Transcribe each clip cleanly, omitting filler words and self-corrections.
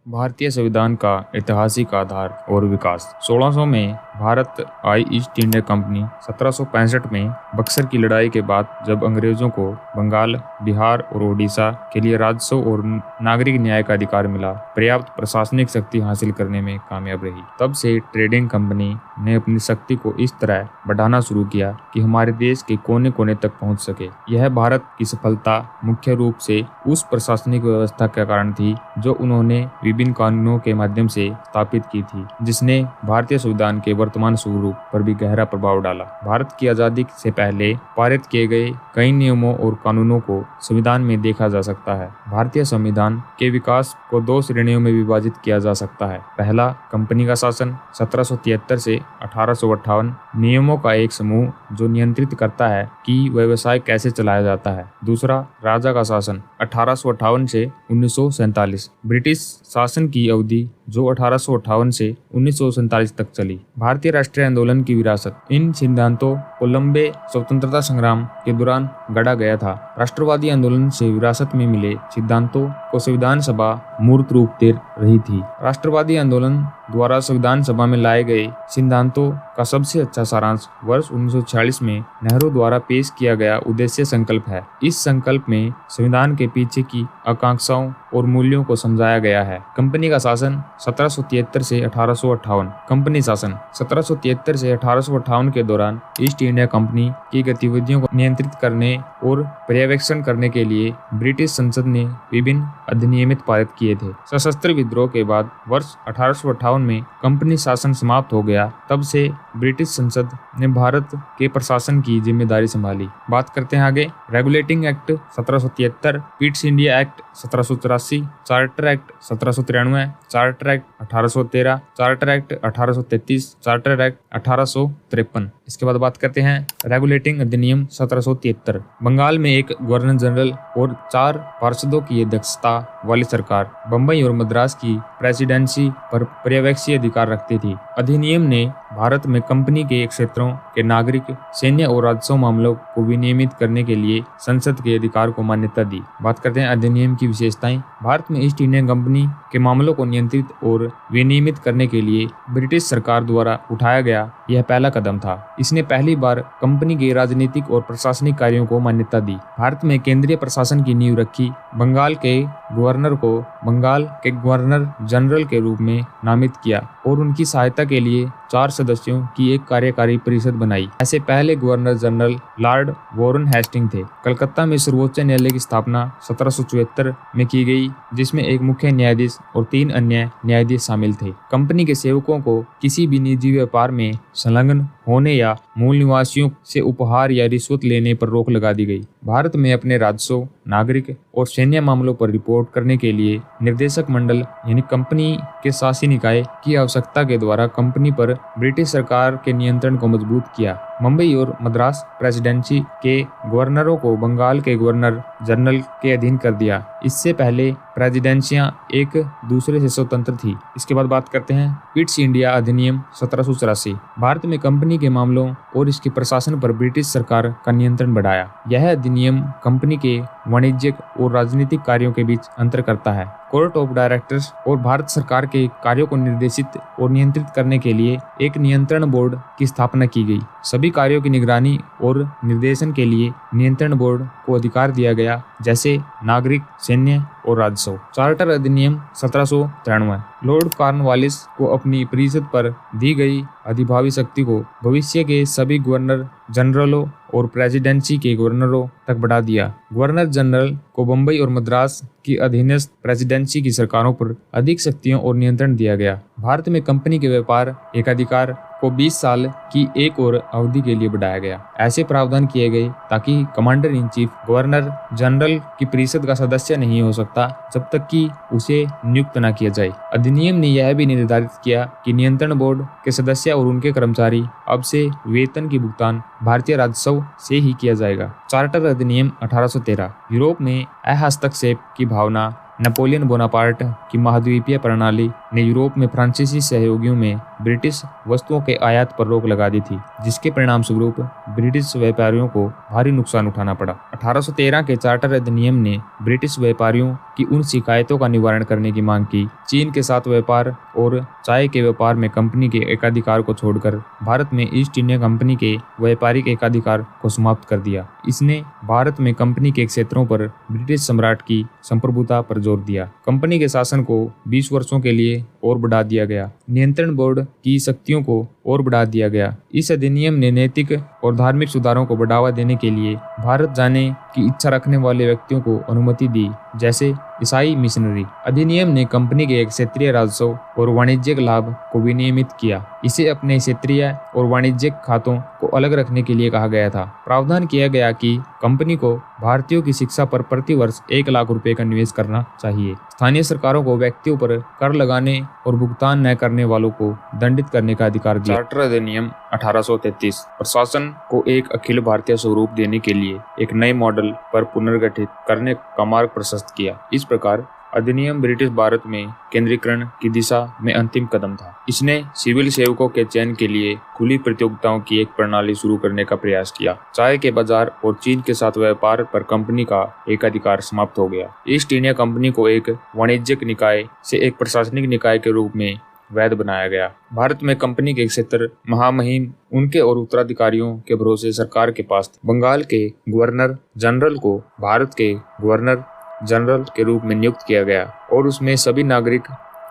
भारतीय संविधान का ऐतिहासिक आधार और विकास 1600 में भारत आई ईस्ट इंडिया कंपनी 1765 में बक्सर की लड़ाई के बाद जब अंग्रेजों को बंगाल, बिहार और ओडिशा के लिए राजस्व और नागरिक न्याय का अधिकार मिला, पर्याप्त प्रशासनिक शक्ति हासिल करने में कामयाब रही। तब से ट्रेडिंग कंपनी ने अपनी शक्ति को इस तरह बढ़ाना शुरू किया कि हमारे देश के कोने कोने तक पहुंच सके। यह भारत की सफलता मुख्य रूप से उस प्रशासनिक व्यवस्था के कारण थी जो उन्होंने विभिन्न कानूनों के माध्यम से स्थापित की थी, जिसने भारतीय संविधान के वर्तमान स्वरूप पर भी गहरा प्रभाव डाला। भारत की आजादी से पहले पारित किए गए कई नियमों और कानूनों को संविधान में देखा जा सकता है। भारतीय संविधान के विकास को दो श्रेणियों में विभाजित किया जा सकता है। पहला, कंपनी का शासन 1773 से 1858 नियमों का एक समूह जो नियंत्रित करता है कि व्यवसाय कैसे चलाया जाता है। दूसरा, राजा का शासन 1858 से 1947 ब्रिटिश शासन की अवधि जो 1858 से 1947 तक चली। भारतीय राष्ट्रीय आंदोलन की विरासत इन सिद्धांतों को लंबे स्वतंत्रता संग्राम के दौरान गढ़ा गया था। राष्ट्रवादी आंदोलन से विरासत में मिले सिद्धांतों को संविधान सभा मूर्त रूप दे रही थी। राष्ट्रवादी आंदोलन द्वारा संविधान सभा में लाए गए सिद्धांतों का सबसे अच्छा सारांश वर्ष 1946 में नेहरू द्वारा पेश किया गया उद्देश्य संकल्प है। इस संकल्प में संविधान के पीछे की आकांक्षाओं और मूल्यों को समझाया गया है। कंपनी का शासन 1773 से 1858। कंपनी शासन 1773 से 1858 के दौरान ईस्ट इंडिया कंपनी की गतिविधियों को नियंत्रित करने और पर्यवेक्षण करने के लिए ब्रिटिश संसद ने विभिन्न अधिनियम पारित किए थे। सशस्त्र विद्रोह के बाद वर्ष 1858 में कंपनी शासन समाप्त हो गया। तब से ब्रिटिश संसद ने भारत के प्रशासन की जिम्मेदारी संभाली। बात करते हैं आगे। Regulating act 1773, Pitt's India act 1784, charter act 1793, charter act 1813, charter act 1833, charter act 1853। इसके बाद बात करते हैं रेगुलेटिंग अधिनियम 1773। बंगाल में एक गवर्नर जनरल और 4 पार्षदों की अध्यक्षता वाली सरकार बम्बई और मद्रास की प्रेसिडेंसी पर पर्यवेक्षी अधिकार रखती थी। अधिनियम ने भारत में कंपनी के क्षेत्रों के नागरिक, सैन्य और राजस्व मामलों को विनियमित करने के लिए संसद के अधिकार को मान्यता दी। बात करते हैं अधिनियम की विशेषताएं। भारत में ईस्ट इंडिया कंपनी के मामलों को नियंत्रित और विनियमित करने के लिए ब्रिटिश सरकार द्वारा उठाया गया यह पहला कदम था। इसने पहली बार कंपनी के राजनीतिक और प्रशासनिक कार्यों को मान्यता दी। भारत में केंद्रीय प्रशासन की नींव रखी। बंगाल के गवर्नर को बंगाल के गवर्नर जनरल के रूप में नामित किया और उनकी सहायता के लिए 4 सदस्यों की एक कार्यकारी परिषद बनाई। ऐसे पहले governor general Lord Warren Hastings थे। कलकत्ता में सर्वोच्च न्यायालय की स्थापना 1774 में की गई, जिसमें एक मुख्य न्यायाधीश और 3 अन्य न्यायाधीश शामिल थे। कंपनी के सेवकों को किसी भी निजी व्यापार में संलग्न होने या मूल निवासियों से उपहार या रिश्वत लेने पर रोक लगा दी गई। भारत में अपने राजस्व, नागरिक और सैन्य मामलों पर रिपोर्ट करने के लिए निर्देशक मंडल यानी कंपनी के शासी निकाय की आवश्यकता के द्वारा कंपनी पर ब्रिटिश सरकार के नियंत्रण को मजबूत किया। मुंबई और मद्रास प्रेसिडेंसी के गवर्नरों को बंगाल के गवर्नर जनरल के अधीन कर दिया। इससे पहले प्रेसिडेंसियां एक दूसरे से स्वतंत्र थी। इसके बाद बात करते हैं पीट्स इंडिया अधिनियम 1784। भारत में कंपनी के मामलों और इसके प्रशासन पर ब्रिटिश सरकार का नियंत्रण बढ़ाया। यह अधिनियम कंपनी के वाणिज्यिक और राजनीतिक कार्यों के बीच अंतर करता है। कोर्ट ऑफ डायरेक्टर्स और भारत सरकार के कार्यों को निर्देशित और नियंत्रित करने के लिए एक नियंत्रण बोर्ड की स्थापना की गई। सभी कार्यों की निगरानी और निर्देशन के लिए नियंत्रण बोर्ड को अधिकार दिया गया, जैसे नागरिक, सैन्य और राजस्व। चार्टर अधिनियम 1793। लॉर्ड कॉर्नवालिस को अपनी परिषद पर दी गई अधिभावी शक्ति को भविष्य के सभी गवर्नर जनरलों और प्रेसिडेंसी के गवर्नरों तक बढ़ा दिया। गवर्नर जनरल को बम्बई और मद्रास की अधीनस्थ प्रेसिडेंसी की सरकारों पर अधिक शक्तियों और नियंत्रण दिया गया। भारत में कंपनी के व्यापार एकाधिकार को 20 साल की एक और अवधि के लिए बढ़ाया गया। ऐसे प्रावधान किए गए ताकि commander in chief governor general की परिषद का सदस्य नहीं हो सकता जब तक कि उसे नियुक्त न किया जाए। अधिनियम ने यह भी निर्धारित किया कि नियंत्रण बोर्ड के सदस्य और उनके कर्मचारी अब से वेतन की भुगतान भारतीय राजस्व से ही किया जाएगा। चार्टर अधिनियम 1813। यूरोप में हस्तक्षेप की भावना नेपोलियन बोनापार्ट की महाद्वीपीय प्रणाली ने यूरोप में फ्रांसीसी सहयोगियों में ब्रिटिश वस्तुओं के आयात पर रोक लगा दी थी, जिसके परिणाम स्वरूप ब्रिटिश व्यापारियों को भारी नुकसान उठाना पड़ा। 1813 के चार्टर अधिनियम ने ब्रिटिश व्यापारियों की उन शिकायतों का निवारण करने की मांग की। चीन के साथ व्यापार और चाय के व्यापार में कंपनी के एकाधिकार को छोड़कर भारत में ईस्ट इंडिया कंपनी के व्यापारिक एकाधिकार को समाप्त कर दिया। इसने भारत में कंपनी के क्षेत्रों पर ब्रिटिश सम्राट की संप्रभुता पर जोर दिया। कंपनी के शासन को 20 वर्षों के लिए और बढ़ा दिया गया। नियंत्रण बोर्ड की शक्तियों को और बढ़ा दिया गया। इस अधिनियम ने नैतिक और धार्मिक सुधारों को बढ़ावा देने के लिए भारत जाने की इच्छा रखने वाले व्यक्तियों को अनुमति दी, जैसे ईसाई मिशनरी। अधिनियम ने कंपनी के क्षेत्रीय राजस्व और वाणिज्यिक लाभ को विनियमित किया। इसे अपने क्षेत्रीय और वाणिज्यिक खातों को अलग रखने के लिए कहा गया था। प्रावधान किया गया कि कंपनी को भारतीयों की शिक्षा पर प्रति वर्ष 1 लाख रुपए का निवेश करना चाहिए। स्थानीय सरकारों को व्यक्तियों पर कर लगाने और भुगतान न करने वालों को दंडित करने का अधिकार दिया। चार्टर अधिनियम 1833 प्रशासन को एक अखिल भारतीय स्वरूप देने के लिए एक नए मॉडल पर पुनर्गठित करने का मार्ग प्रशस्त किया। इस प्रकार अधिनियम ब्रिटिश भारत में केंद्रीकरण की दिशा में अंतिम कदम था। इसने सिविल सेवकों के चयन के लिए खुली प्रतियोगिताओं की एक प्रणाली शुरू करने का प्रयास किया। चाय के बाजार और चीन के साथ व्यापार पर कंपनी का एकाधिकार समाप्त हो गया। ईस्ट इंडिया कंपनी को एक वाणिज्यिक निकाय से एक प्रशासनिक निकाय के रूप में वैध बनाया गया। भारत में कंपनी के क्षेत्र महामहिम उनके और उत्तराधिकारियों के भरोसे सरकार के पास थे। बंगाल के गवर्नर जनरल को भारत के गवर्नर जनरल के रूप में नियुक्त किया गया और उसमें सभी नागरिक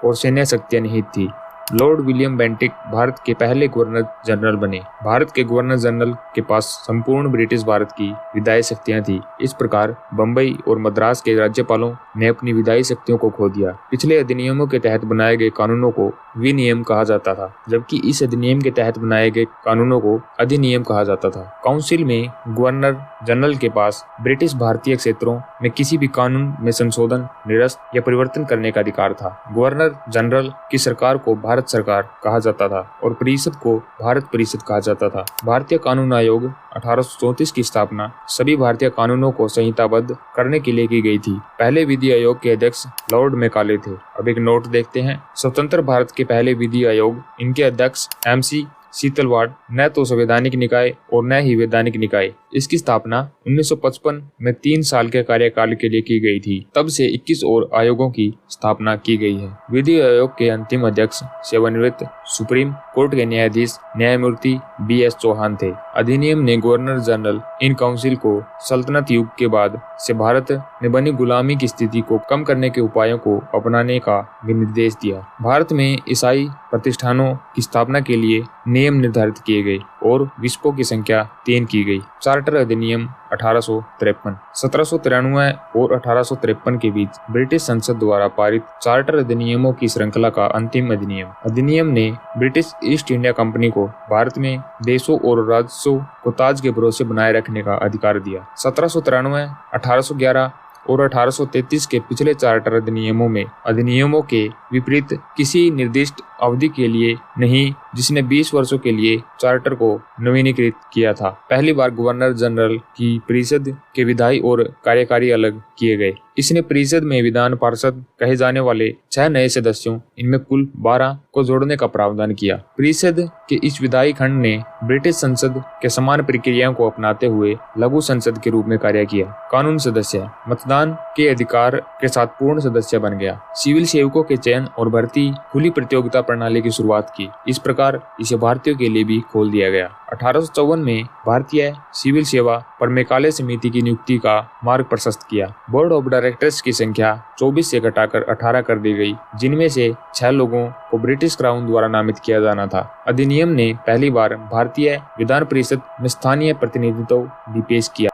और सैन्य शक्तियां निहित थी। लॉर्ड विलियम बेंटिक भारत के पहले गवर्नर जनरल बने। भारत के गवर्नर जनरल के पास संपूर्ण ब्रिटिश भारत की विधायी शक्तियां थी। इस प्रकार बम्बई और मद्रास के राज्यपालों ने अपनी विधायी शक्तियों को खो दिया। पिछले अधिनियमों के तहत बनाए गए कानूनों को विनियम कहा जाता था, जबकि इस अधिनियम के तहत बनाए गए कानूनों को अधिनियम कहा जाता था। काउंसिल में गवर्नर जनरल के पास ब्रिटिश भारतीय क्षेत्रों में किसी भी कानून में संशोधन, निरस्त या परिवर्तन करने का अधिकार था। गवर्नर जनरल की सरकार को भारत सरकार कहा जाता था और परिषद को भारत परिषद कहा जाता था। भारतीय कानून आयोग 1834 की स्थापना सभी भारतीय कानूनों को संहिताबद्ध करने के लिए की गई थी। पहले विधि आयोग के अध्यक्ष लॉर्ड मैकाले थे। अब एक नोट देखते हैं। स्वतंत्र भारत के पहले विधि आयोग, इनके अध्यक्ष MC शीतलवाड़ न तो संवैधानिक निकाय और न ही वैधानिक निकाय। इसकी स्थापना 1955 में 3 साल के कार्यकाल के लिए की गई थी। तब से 21 और आयोगों की स्थापना की गई है। विधि आयोग के अंतिम अध्यक्ष सेवानिवृत्त सुप्रीम कोर्ट के न्यायाधीश न्यायमूर्ति BS चौहान थे। अधिनियम ने गवर्नर जनरल इन काउंसिल को सल्तनत युग के बाद से भारत में बनी गुलामी की स्थिति को कम करने के उपायों को अपनाने का भी निर्देश दिया। भारत में ईसाई प्रतिष्ठानों की स्थापना के लिए नियम निर्धारित किए गए और विस्पों की संख्या 3 की गई। चार्टर अधिनियम 1853 1793 और 1853 के बीच ब्रिटिश संसद द्वारा पारित चार्टर अधिनियमों की श्रृंखला का अंतिम अधिनियम ने ब्रिटिश ईस्ट इंडिया कंपनी को भारत में देशों और राजस्वों को ताज के भरोसे बनाए रखने का अधिकार दिया। 1793, 1811 और 1833 के पिछले चार्टर अधिनियमों के विपरीत किसी निर्दिष्ट अवधि के लिए नहीं, जिसने 20 वर्षों के लिए चार्टर को नवीनीकृत किया था। पहली बार गवर्नर जनरल की परिषद के विधायी और कार्यकारी अलग किए गए। इसने परिषद में विधान पार्षद कहे जाने वाले 6 नए सदस्यों, इनमें कुल 12 को जोड़ने का प्रावधान किया। परिषद के इस विधायी खंड ने ब्रिटिश संसद के समान प्रक्रियाओं को अपनाते हुए लघु संसद के रूप में कार्य किया। कानून सदस्य मतदान के अधिकार के साथ पूर्ण सदस्य बन गया। सिविल सेवकों के चयन और भर्ती खुली प्रतियोगिता प्रणाली की शुरुआत की। इस प्रकार इसे भारतीयों के लिए भी खोल दिया गया। 1854 में भारतीय सिविल सेवा पर मैकाले समिति की नियुक्ति का मार्ग प्रशस्त किया। बोर्ड ऑफ डायरेक्टर्स की संख्या 24 से घटाकर 18 कर दी गई, जिनमें से 6 लोगों को ब्रिटिश क्राउन द्वारा नामित किया जाना था। अधिनियम ने पहली बार भारतीय विधान परिषद में स्थानीय प्रतिनिधित्व भी पेश किया।